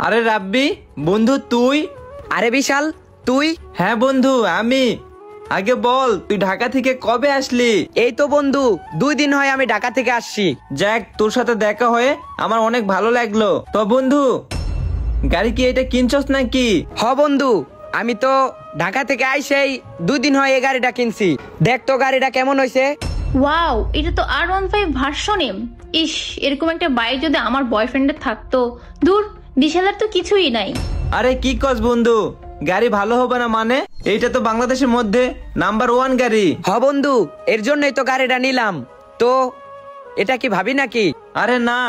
আরে রাব্বি, বন্ধু তুই? আরে বিশাল, তুই? হ্যাঁ বন্ধু, আমি। আগে বল, তুই ঢাকা থেকে কবে আসলি? এই তো বন্ধু, 2 দিন হয় আমি ঢাকা থেকে আসছি। যাক, তোর সাথে দেখা হয়ে আমার অনেক ভালো লাগলো। তো বন্ধু, গাড়ি কি এটা কিনছস নাকি? হ বন্ধু, আমি তো ঢাকা থেকে আইসেই 2 দিন হয় এই গাড়িটা কিনছি। দেখ তো গাড়িটা কেমন হয়েছে। ওয়াও, এটা তো R15 ভার্সন এম। ইস, এরকম একটা বাইক যদি আমার বয়ফ্রেন্ডের থাকতো। দূর, বিশালের তো কিছুই নাই। আরে কি কস বন্ধু, গাড়ি ভালো হবে না মানে? এইটা তো বাংলাদেশের মধ্যে নাম্বার 1 গাড়ি। হ বন্ধু, এর জন্যই তো গাড়িটা নিলাম। তো এটা কি ভাবি নাকি? আরে না,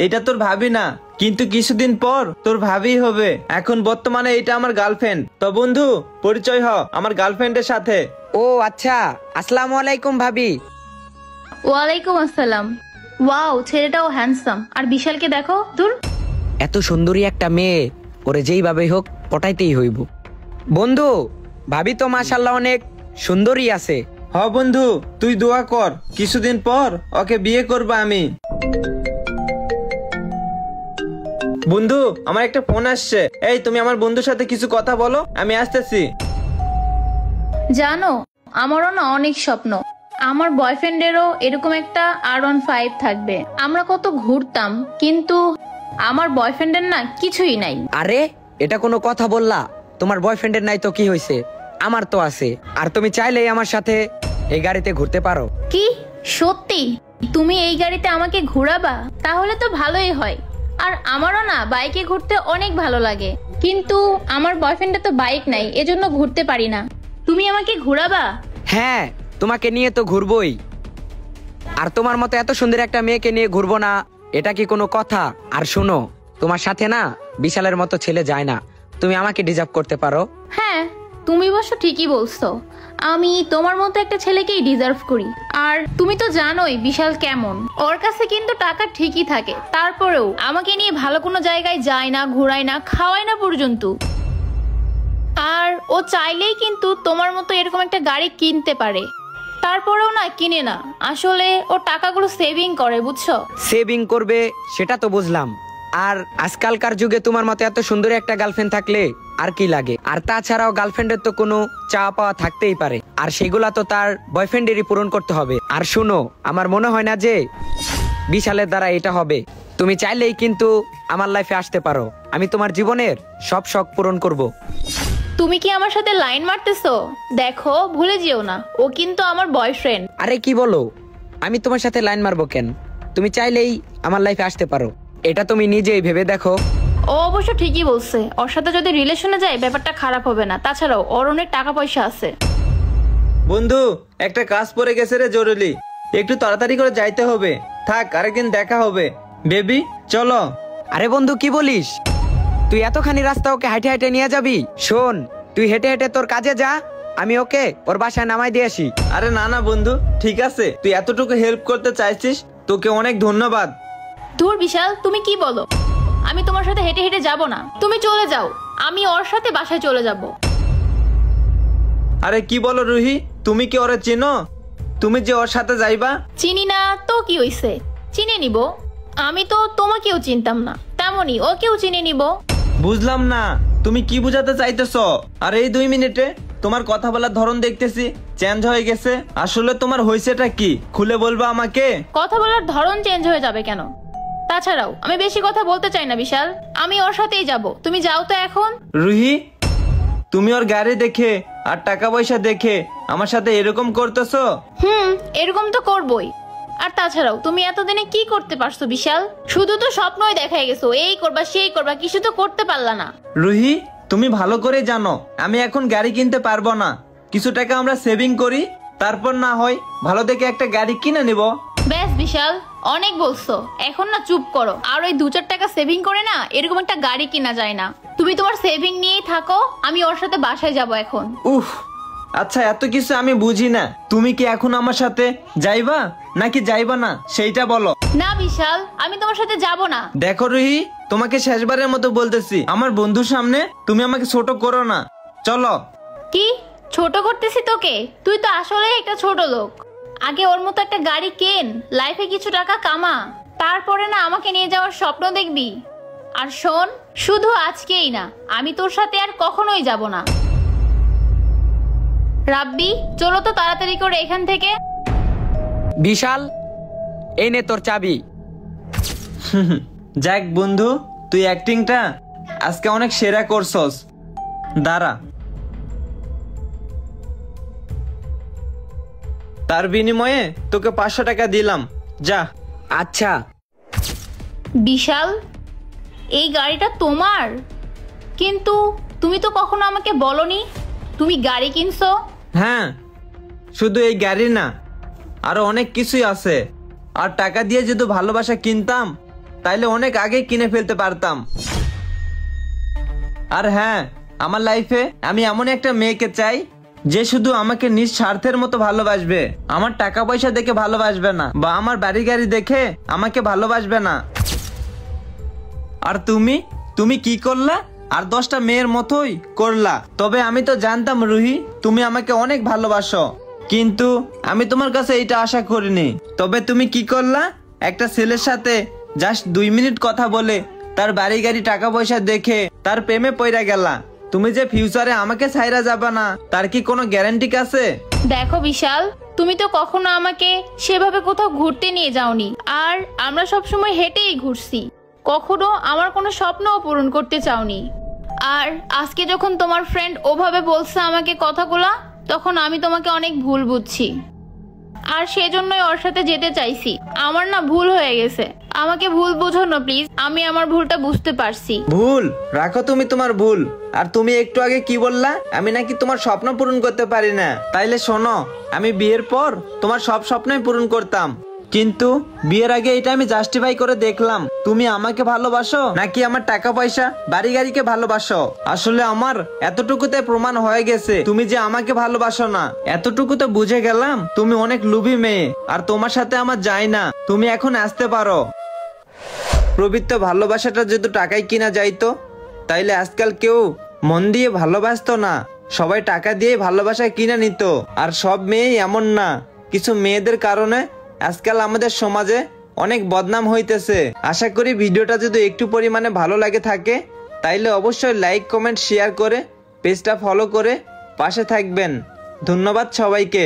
এটা তোর ভাবি না, কিন্তু কিছুদিন পর তোর ভাবি হবে। এখন বর্তমানে এটা আমার গার্লফ্রেন্ড। তো বন্ধু, পরিচয় হ আমার গার্লফ্রেন্ডের সাথে। ও আচ্ছা, আসসালামু আলাইকুম ভাবি। ওয়ালাইকুম আসসালাম। ওয়াও, ছেলেটাও হ্যান্ডসাম। আর বিশালকে দেখো, দূর। এত সুন্দরী একটা মেয়ে, ওরে যেইভাবে হোক পটাইতেই হইব। বন্ধু, ভাবি তো মাশাআল্লাহ অনেক সুন্দরী আছে। হ বন্ধু, তুই দোয়া কর, কিছুদিন পর ওকে বিয়ে করবা আমি। বন্ধু, আমার একটা ফোন আসছে। এই, তুমি আমার বন্ধুর সাথে কিছু কথা বলো, আমি আসতেছি। জানো, আমারও না অনেক স্বপ্ন আমার বয়ফ্রেন্ডেরও এরকম একটা R15 থাকবে। আমরা কত ঘুরতাম, কিন্তু আমার বয়ফ্রেন্ডের না কিছুই নাই। আরে এটা কোনো কথা বললা? তোমার বয়ফ্রেন্ডের নাই তো কি হয়েছে, আমার তো আছে। আর তুমি চাইলেই আমার সাথে এই গাড়িতে ঘুরতে পারো। কি সত্যি তুমি এই গাড়িতে আমাকে ঘোরাবা? তাহলে তো ভালোই হয়। আর আমারও না বাইকে ঘুরতে অনেক ভালো লাগে, কিন্তু আমার বয়ফ্রেন্ডের তো বাইক নাই, এজন্য ঘুরতে পারি না। তুমি আমাকে ঘোরাবা? হ্যাঁ, তোমাকে নিয়ে তো ঘুরবই। আর তোমার মতো এত সুন্দর একটা মেয়েকে নিয়ে ঘুরবো না, এটা কি কোনো কথা? আর শোনো, তোমার সাথে না বিশালের মতো ছেলে যায় না, তুমি আমাকে ডিজার্ভ করতে পারো। হ্যাঁ, তুমি অবশ্য ঠিকই বলছো। আমি তোমার মতো একটা ছেলেকেই ডিজার্ভ করি। আর তুমি তো জানোই বিশাল কেমন। ওর কাছে কিন্তু টাকা ঠিকই থাকে, তারপরেও আমাকে নিয়ে ভালো কোনো জায়গায় যায় না, ঘোরায় না, খাওয়ায় না পর্যন্ত। আর ও চাইলেই কিন্তু তোমার মতো এরকম একটা গাড়ি কিনতে পারে, তারপরেও না কিনে না। আসলে ও টাকাগুলো সেভিং করে, বুঝছো? সেভিং করবে সেটা তো বুঝলাম। আর আজকালকার যুগে তোমার মতো এত সুন্দর একটা গার্লফ্রেন্ড থাকলে আর কি লাগে? আর তাছাড়াও গার্লফ্রেন্ডের তো কোনো চাওয়া পাওয়া থাকতেই পারে, আর সেগুলা তো তার বয়ফ্রেন্ডেরই পূরণ করতে হবে। আর শুনো, আমার মনে হয় না যে বিশালের দ্বারা এটা হবে। তুমি চাইলেই কিন্তু আমার লাইফে আসতে পারো, আমি তোমার জীবনের সব শখ পূরণ করব। তুমি কি আমার সাথে লাইন মারতেছো? দেখো, ভুলে যেও না, ও কিন্তু আমার বয়ফ্রেন্ড। আরে কি বলো, আমি তোমার সাথে লাইন মারবো কেন? তুমি চাইলেই আমার লাইফে আসতে পারো, এটা তুমি নিজেই ভেবে দেখো। ও অবশ্য ঠিকই বলছে, ওর সাথে যদি রিলেশনে যায় ব্যাপারটা খারাপ হবে না। তাছাড়াও ওর অনেক টাকা পয়সা আছে। বন্ধু, একটা কাজ পড়ে গেছে রে, জরুরি, একটু তাড়াতাড়ি করে যাইতে হবে। থাক, আরেকদিন দেখা হবে। বেবি চলো। আরে বন্ধু, কি বলিস? তুই এতখানি রাস্তা ওকে হাইটে হাইটে নিয়ে যাবি? শোন, তুই হেঁটে হেঁটে তোর কাজে যা, আমি ওকে ওর বাসায় নামাই দিয়ে আসি। আরে না না বন্ধু, ঠিক আছে, তুই এতটুকু হেল্প করতে চাইছিস, তোকে অনেক ধন্যবাদ। ধুর বিশাল, তুমি কি বলো? আমি তোমার সাথে হেঁটে হেঁটে যাব না, তুমি চলে যাও, আমি ওর সাথে বাসায় চলে যাব। আরে কি বলো রুহি, তুমি কি ওরে চেনো? তুমি যে ওর সাথে যাইবা? চিনি না তো কি হইছে, চিনে নিব। আমি তো তোমাকেও চিনতাম না, তেমনি ওকেও চিনে নিব। বুঝলাম না, তুমি কি বুঝাতে চাইতেছ? আর এই 2 মিনিটে তোমার কথা বলার ধরন দেখতেছি চেঞ্জ হয়ে গেছে। আসলে তোমার হয়েছেটা কি, খুলে বলবা আমাকে? কথা বলার ধরন চেঞ্জ হয়ে যাবে কেন? তাছাড়াও আমি বেশি কথা বলতে চাই না বিশাল, আমি ওর সাথেই যাব। তুমি যাও তো এখন। রুহি, তুমি ওর গাড়ি দেখে আর টাকা পয়সা দেখে আমার সাথে এরকম করতেছো? এরকম তো করবই। আর তাছাড়াও তুমি এতদিনে কি করতে পারছো বিশাল? শুধু তো স্বপ্নই দেখাই গেছো, এই করবা সেই করবা, কিছু তো করতে পারলা না। রুহি, তুমি ভালো করে জানো আমি এখন গাড়ি কিনতে পারবো না। কিছু টাকা আমরা সেভিং করি, তারপর না হয় ভালো দেখে একটা গাড়ি কিনে নিব। ব্যাস বিশাল, অনেক বলছো, এখন না চুপ করো। আর ওই 2-4 টাকা সেভিং করে না এরকম একটা গাড়ি কিনা যায় না। তুমি তোমার সেভিং নিয়েই থাকো, আমি ওর সাথে বাসায় যাব এখন। উফ, আচ্ছা, এত কিছু আমি বুঝি না। তুমি কি এখন আমার সাথে যাইবা নাকি যাইবা না সেইটা বলো। না বিশাল, আমি তোমার সাথে যাব না। দেখো রুহি, তোমাকে শেষবারের মতো বলতেছি, আমার বন্ধুর সামনে তুমি আমাকে ছোট করো না, চলো। কি ছোট করতেছি তোকে? তুই তো আসলে একটা ছোট লোক। আগে ওর মতো একটা গাড়ি কেন, লাইফে কিছু টাকা কামা, তারপরে না আমাকে নিয়ে যাওয়ার স্বপ্ন দেখবি। আর শোন, শুধু আজকেই না, আমি তোর সাথে আর কখনোই যাব না। রাব্বি, চলো তো তাড়াতাড়ি করে এখান থেকে। বিশাল, এই নে তোর চাবি। যাক বন্ধু, তুই অ্যাক্টিংটা আজকে অনেক সেরা করছস। দাঁড়া, তার বিনিময়ে তোকে 500 টাকা দিলাম, যা। আচ্ছা। বিশাল, এই গাড়িটা তোমার? কিন্তু তুমি তো কখনো আমাকে বলনি তুমি গাড়ি কিনছো। হ্যাঁ, শুধু এই গাড়ি না, আরো অনেক কিছুই আছে। আর টাকা দিয়ে যদি ভালোবাসা কিনতাম তাইলে অনেক আগে কিনে ফেলতে পারতাম। আর হ্যাঁ, আমার লাইফে আমি এমন একটা মেয়েকে চাই যে শুধু আমাকে নিজ স্বার্থের মতো ভালোবাসবে, আমার টাকা পয়সা দেখে ভালোবাসবে না, বা আমার বাড়ি গাড়ি দেখে আমাকে ভালোবাসবে না। আর তুমি কি করলা? আর 10টা মেয়ের মতোই করলা। তবে আমি তো জানতাম রুহি, তুমি আমাকে অনেক ভালোবাসো, কিন্তু আমি তোমার কাছে এইটা আশা করিনি। তবে তুমি কি করলা? একটা ছেলের সাথে জাস্ট 2 মিনিট কথা বলে তার বাড়ি গাড়ি টাকা পয়সা দেখে তার প্রেমে পড়া গেলা। তুমি যে ফিউচারে আমাকে ছাইরা যাবা না, তার কি কোনো গ্যারান্টি আছে? দেখো বিশাল, তুমি তো কখনো আমাকে সেভাবে কোথাও ঘুরতে নিয়ে যাওনি, আর আমরা সবসময় হেঁটেই ঘুরছি। কখনো আমার কোনো স্বপ্নও পূরণ করতে চাওনি। আর আজকে যখন তোমার ফ্রেন্ড ওভাবে বলছে আমাকে কথাগুলা, তখন আমি তোমাকে অনেক ভুল বুঝছি, আর সেজন্যই ওর সাথে যেতে চাইছি। আমার না ভুল হয়ে গেছে, আমাকে ভুল বুঝো না প্লিজ। আমি আমার ভুলটা বুঝতে পারছি। ভুল রাখো তুমি তোমার ভুল। আর তুমি একটু আগে কি বললা? আমি নাকি তোমার স্বপ্ন পূরণ করতে পারি না। তাইলে শোনো, আমি বিয়ের পর তোমার সব স্বপ্নই পূরণ করতাম, কিন্তু বিয়ের আগে এটা আমি জাস্টিফাই করে দেখলাম তুমি আমাকে ভালোবাসো নাকি আমার টাকা পয়সা বাড়ি গাড়িকে ভালোবাসো। আসলে আমার এতটুকুতে প্রমাণ হয়ে গেছে তুমি যে আমাকে ভালোবাসো না। এতটুকুতে বুঝে গেলাম তুমি অনেক লোভী মেয়ে, আর তোমার সাথে আমার যায় না। তুমি এখন আসতে পারো। প্রবৃত্ত ভালোবাসাটা যদি টাকায় কিনা যাইতো, তাইলে আজকাল কেউ মন দিয়ে ভালোবাসতো না, সবাই টাকা দিয়ে ভালোবাসা কিনে নিত। আর সব মেয়েই এমন না, কিছু মেয়েদের কারণে আজকাল আমাদের সমাজে অনেক বদনাম হইতেছে। আশা করি ভিডিওটা যদি একটু পরিমাণে ভালো লাগে থাকে, তাইলে অবশ্যই লাইক, কমেন্ট, শেয়ার করে পেজটা ফলো করে পাশে থাকবেন। ধন্যবাদ সবাইকে।